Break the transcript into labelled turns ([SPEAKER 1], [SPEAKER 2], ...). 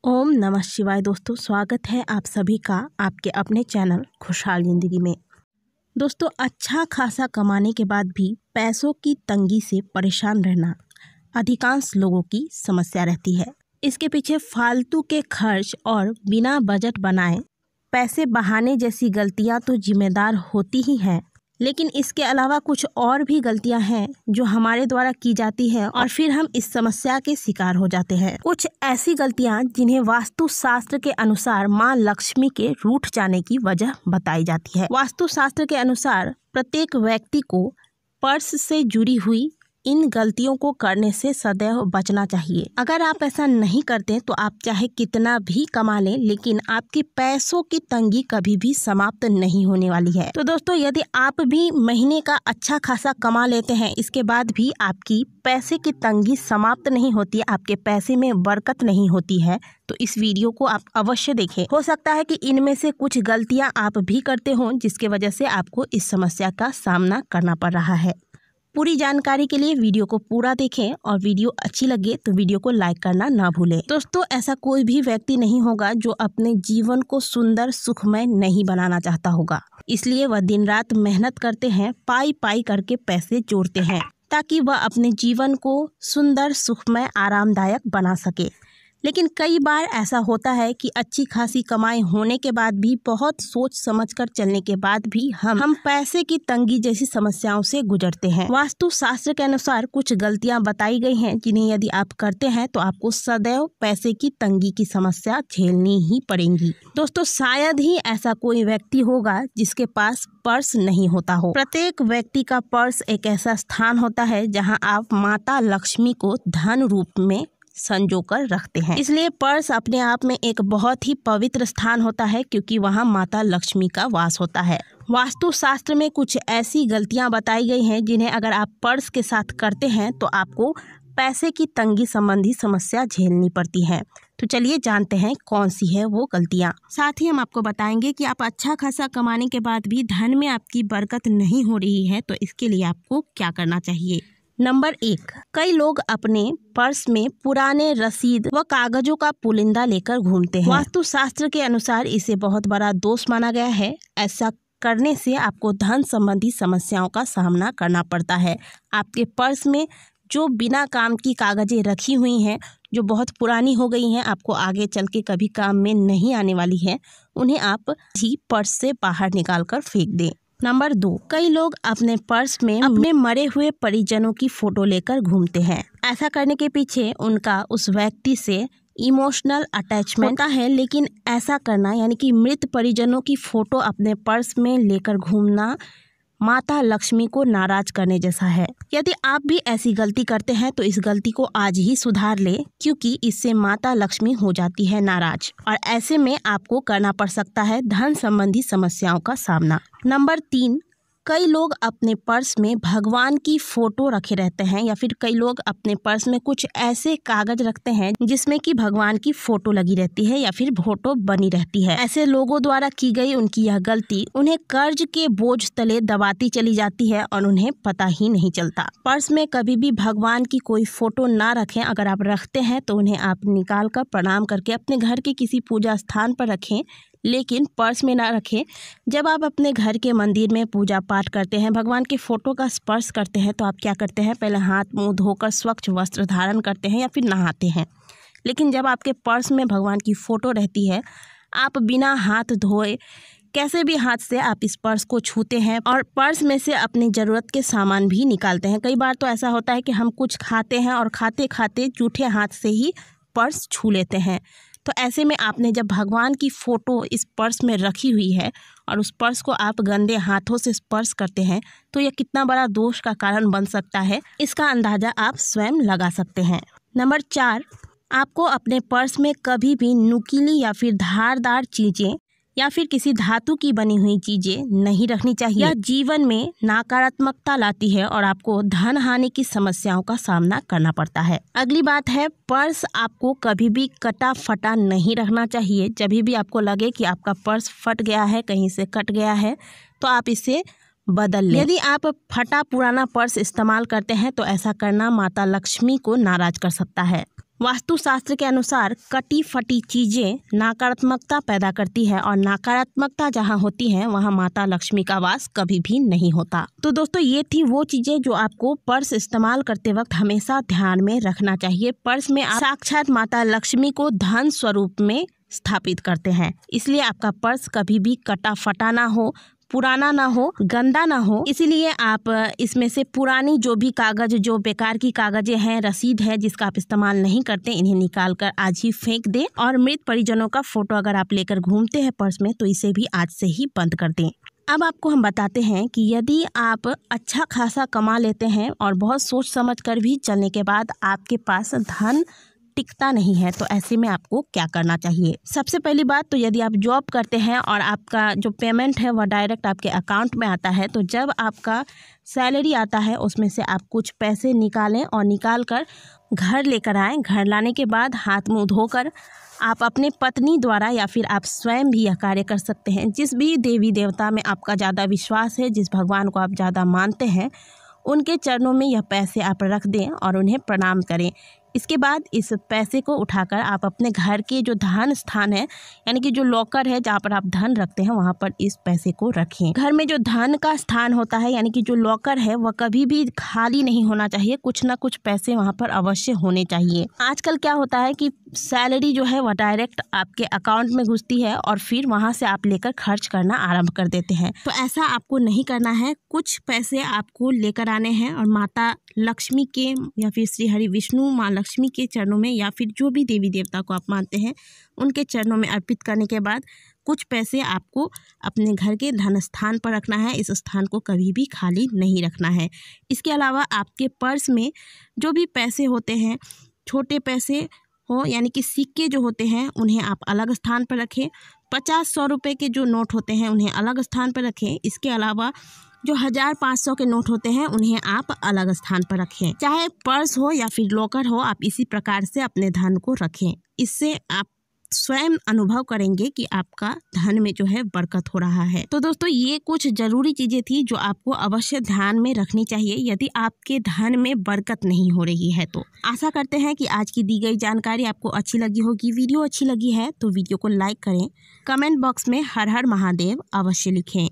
[SPEAKER 1] ओम नमः शिवाय। दोस्तों, स्वागत है आप सभी का आपके अपने चैनल खुशहाल ज़िंदगी में। दोस्तों, अच्छा खासा कमाने के बाद भी पैसों की तंगी से परेशान रहना अधिकांश लोगों की समस्या रहती है। इसके पीछे फालतू के खर्च और बिना बजट बनाए पैसे बहाने जैसी गलतियां तो जिम्मेदार होती ही हैं, लेकिन इसके अलावा कुछ और भी गलतियां हैं जो हमारे द्वारा की जाती है और फिर हम इस समस्या के शिकार हो जाते हैं। कुछ ऐसी गलतियां जिन्हें वास्तु शास्त्र के अनुसार मां लक्ष्मी के रूठ जाने की वजह बताई जाती है। वास्तु शास्त्र के अनुसार प्रत्येक व्यक्ति को पर्स से जुड़ी हुई इन गलतियों को करने से सदैव बचना चाहिए। अगर आप ऐसा नहीं करते तो आप चाहे कितना भी कमा लें, लेकिन आपकी पैसों की तंगी कभी भी समाप्त नहीं होने वाली है। तो दोस्तों, यदि आप भी महीने का अच्छा खासा कमा लेते हैं, इसके बाद भी आपकी पैसे की तंगी समाप्त नहीं होती, आपके पैसे में बरकत नहीं होती है, तो इस वीडियो को आप अवश्य देखें। हो सकता है कि इनमें से कुछ गलतियां आप भी करते हों, जिसकी वजह से आपको इस समस्या का सामना करना पड़ रहा है। पूरी जानकारी के लिए वीडियो को पूरा देखें और वीडियो अच्छी लगे तो वीडियो को लाइक करना ना भूलें। दोस्तों, ऐसा कोई भी व्यक्ति नहीं होगा जो अपने जीवन को सुंदर सुखमय नहीं बनाना चाहता होगा। इसलिए वह दिन रात मेहनत करते हैं, पाई पाई करके पैसे जोड़ते हैं ताकि वह अपने जीवन को सुंदर सुखमय आरामदायक बना सके। लेकिन कई बार ऐसा होता है कि अच्छी खासी कमाई होने के बाद भी, बहुत सोच समझकर चलने के बाद भी हम पैसे की तंगी जैसी समस्याओं से गुजरते हैं। वास्तु शास्त्र के अनुसार कुछ गलतियां बताई गई हैं जिन्हें यदि आप करते हैं तो आपको सदैव पैसे की तंगी की समस्या झेलनी ही पड़ेगी। दोस्तों, शायद ही ऐसा कोई व्यक्ति होगा जिसके पास पर्स नहीं होता हो। प्रत्येक व्यक्ति का पर्स एक ऐसा स्थान होता है जहाँ आप माता लक्ष्मी को धन रूप में संजोकर रखते हैं। इसलिए पर्स अपने आप में एक बहुत ही पवित्र स्थान होता है, क्योंकि वहाँ माता लक्ष्मी का वास होता है। वास्तु शास्त्र में कुछ ऐसी गलतियां बताई गई हैं जिन्हें अगर आप पर्स के साथ करते हैं तो आपको पैसे की तंगी संबंधी समस्या झेलनी पड़ती है। तो चलिए जानते हैं कौन सी है वो गलतियां। साथ ही हम आपको बताएंगे कि आप अच्छा खासा कमाने के बाद भी धन में आपकी बरकत नहीं हो रही है, तो इसके लिए आपको क्या करना चाहिए। नंबर 1, कई लोग अपने पर्स में पुराने रसीद व कागजों का पुलिंदा लेकर घूमते हैं। वास्तु शास्त्र के अनुसार इसे बहुत बड़ा दोष माना गया है। ऐसा करने से आपको धन संबंधी समस्याओं का सामना करना पड़ता है। आपके पर्स में जो बिना काम की कागजें रखी हुई हैं, जो बहुत पुरानी हो गई हैं, आपको आगे चल के कभी काम में नहीं आने वाली है, उन्हें आप ही पर्स से बाहर निकाल कर फेंक दें। नंबर 2, कई लोग अपने पर्स में अपने मरे हुए परिजनों की फोटो लेकर घूमते हैं। ऐसा करने के पीछे उनका उस व्यक्ति से इमोशनल अटैचमेंट होता है, लेकिन ऐसा करना यानी कि मृत परिजनों की फोटो अपने पर्स में लेकर घूमना माता लक्ष्मी को नाराज करने जैसा है। यदि आप भी ऐसी गलती करते हैं तो इस गलती को आज ही सुधार ले, क्योंकि इससे माता लक्ष्मी हो जाती है नाराज और ऐसे में आपको करना पड़ सकता है धन संबंधी समस्याओं का सामना। नंबर 3, कई लोग अपने पर्स में भगवान की फोटो रखे रहते हैं, या फिर कई लोग अपने पर्स में कुछ ऐसे कागज रखते हैं जिसमें कि भगवान की फोटो लगी रहती है या फिर फोटो बनी रहती है। ऐसे लोगों द्वारा की गई उनकी यह गलती उन्हें कर्ज के बोझ तले दबाती चली जाती है और उन्हें पता ही नहीं चलता। पर्स में कभी भी भगवान की कोई फोटो ना रखें। अगर आप रखते हैं तो उन्हें आप निकाल कर प्रणाम करके अपने घर के किसी पूजा स्थान पर रखें, लेकिन पर्स में ना रखें। जब आप अपने घर के मंदिर में पूजा पाठ करते हैं, भगवान के फोटो का स्पर्श करते हैं, तो आप क्या करते हैं, पहले हाथ मुंह धोकर स्वच्छ वस्त्र धारण करते हैं या फिर नहाते हैं। लेकिन जब आपके पर्स में भगवान की फोटो रहती है, आप बिना हाथ धोए कैसे भी हाथ से आप इस पर्स को छूते हैं और पर्स में से अपनी ज़रूरत के सामान भी निकालते हैं। कई बार तो ऐसा होता है कि हम कुछ खाते हैं और खाते खाते जूठे हाथ से ही पर्स छू लेते हैं। तो ऐसे में आपने जब भगवान की फ़ोटो इस पर्स में रखी हुई है और उस पर्स को आप गंदे हाथों से स्पर्श करते हैं, तो यह कितना बड़ा दोष का कारण बन सकता है, इसका अंदाज़ा आप स्वयं लगा सकते हैं। नंबर 4, आपको अपने पर्स में कभी भी नुकीली या फिर धारदार चीज़ें या फिर किसी धातु की बनी हुई चीज़ें नहीं रखनी चाहिए। यह जीवन में नकारात्मकता लाती है और आपको धन हानि की समस्याओं का सामना करना पड़ता है। अगली बात है, पर्स आपको कभी भी कटा फटा नहीं रखना चाहिए। जब भी आपको लगे कि आपका पर्स फट गया है, कहीं से कट गया है, तो आप इसे बदल लें। यदि आप फटा पुराना पर्स इस्तेमाल करते हैं तो ऐसा करना माता लक्ष्मी को नाराज कर सकता है। वास्तुशास्त्र के अनुसार कटी फटी चीजें नकारात्मकता पैदा करती है और नकारात्मकता जहाँ होती है वहाँ माता लक्ष्मी का वास कभी भी नहीं होता। तो दोस्तों ये थी वो चीजें जो आपको पर्स इस्तेमाल करते वक्त हमेशा ध्यान में रखना चाहिए। पर्स में आप साक्षात माता लक्ष्मी को धन स्वरूप में स्थापित करते हैं, इसलिए आपका पर्स कभी भी कटा फटा ना हो, पुराना ना हो, गंदा ना हो। इसीलिए आप इसमें से पुरानी जो भी कागज, जो बेकार की कागजें हैं, रसीद है जिसका आप इस्तेमाल नहीं करते, इन्हें निकाल कर आज ही फेंक दें। और मृत परिजनों का फोटो अगर आप लेकर घूमते हैं पर्स में तो इसे भी आज से ही बंद कर दें। अब आपको हम बताते हैं कि यदि आप अच्छा खासा कमा लेते हैं और बहुत सोच समझ कर भी चलने के बाद आपके पास धन टिकता नहीं है तो ऐसे में आपको क्या करना चाहिए। सबसे पहली बात तो यदि आप जॉब करते हैं और आपका जो पेमेंट है वह डायरेक्ट आपके अकाउंट में आता है, तो जब आपका सैलरी आता है उसमें से आप कुछ पैसे निकालें और निकाल कर घर लेकर आएँ। घर लाने के बाद हाथ मुँह धोकर आप अपने पत्नी द्वारा या फिर आप स्वयं भी यह कार्य कर सकते हैं। जिस भी देवी देवता में आपका ज़्यादा विश्वास है, जिस भगवान को आप ज़्यादा मानते हैं, उनके चरणों में यह पैसे आप रख दें और उन्हें प्रणाम करें। इसके बाद इस पैसे को उठाकर आप अपने घर के जो धन स्थान है, यानी कि जो लॉकर है जहाँ पर आप धन रखते हैं, वहाँ पर इस पैसे को रखें। घर में जो धन का स्थान होता है यानी कि जो लॉकर है वह कभी भी खाली नहीं होना चाहिए, कुछ ना कुछ पैसे वहाँ पर अवश्य होने चाहिए। आजकल क्या होता है कि सैलरी जो है वह डायरेक्ट आपके अकाउंट में घुसती है और फिर वहाँ से आप लेकर खर्च करना आरंभ कर देते हैं। तो ऐसा आपको नहीं करना है। कुछ पैसे आपको लेकर आने हैं और माता लक्ष्मी के या फिर श्री हरि विष्णु माँ लक्ष्मी के चरणों में या फिर जो भी देवी देवता को आप मानते हैं उनके चरणों में अर्पित करने के बाद कुछ पैसे आपको अपने घर के धन स्थान पर रखना है। इस स्थान को कभी भी खाली नहीं रखना है। इसके अलावा आपके पर्स में जो भी पैसे होते हैं, छोटे पैसे हो यानी कि सिक्के जो होते हैं उन्हें आप अलग स्थान पर रखें। 50-100 रुपये के जो नोट होते हैं उन्हें अलग स्थान पर रखें। इसके अलावा जो 1000-500 के नोट होते हैं उन्हें आप अलग स्थान पर रखें। चाहे पर्स हो या फिर लॉकर हो, आप इसी प्रकार से अपने धन को रखें। इससे आप स्वयं अनुभव करेंगे कि आपका धन में जो है बरकत हो रहा है। तो दोस्तों ये कुछ ज़रूरी चीज़ें थी जो आपको अवश्य ध्यान में रखनी चाहिए यदि आपके धन में बरकत नहीं हो रही है। तो आशा करते हैं कि आज की दी गई जानकारी आपको अच्छी लगी होगी। वीडियो अच्छी लगी है तो वीडियो को लाइक करें, कमेंट बॉक्स में हर हर महादेव अवश्य लिखें।